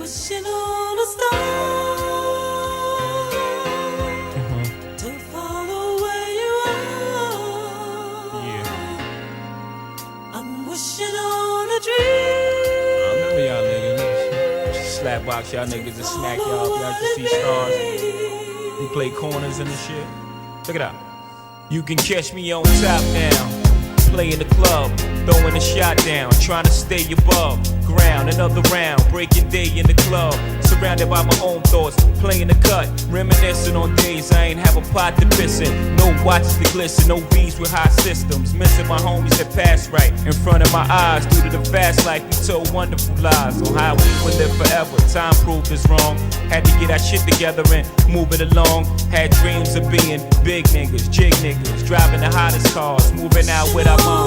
wishing on a star to follow where you are. Yeah. I'm wishing on a dream. I remember y'all niggas. Slapbox y'all niggas and smack y'all if y'all can see stars. We play corners and the shit. Check it out. You can catch me on top now. Play in the club, throwing a shot down, trying to stay above ground. Another round, breaking day in the club, surrounded by my own thoughts, playing the cut, reminiscing on days I ain't have a pot to piss in. No watches to glisten, no beats with high systems. Missing my homies that passed right in front of my eyes. Due to the fast life, we told wonderful lies on how we would live forever. Time proved us wrong. Had to get our shit together and move it along. Had dreams of being big niggas, jig niggas, driving the hottest cars, moving out with our mom.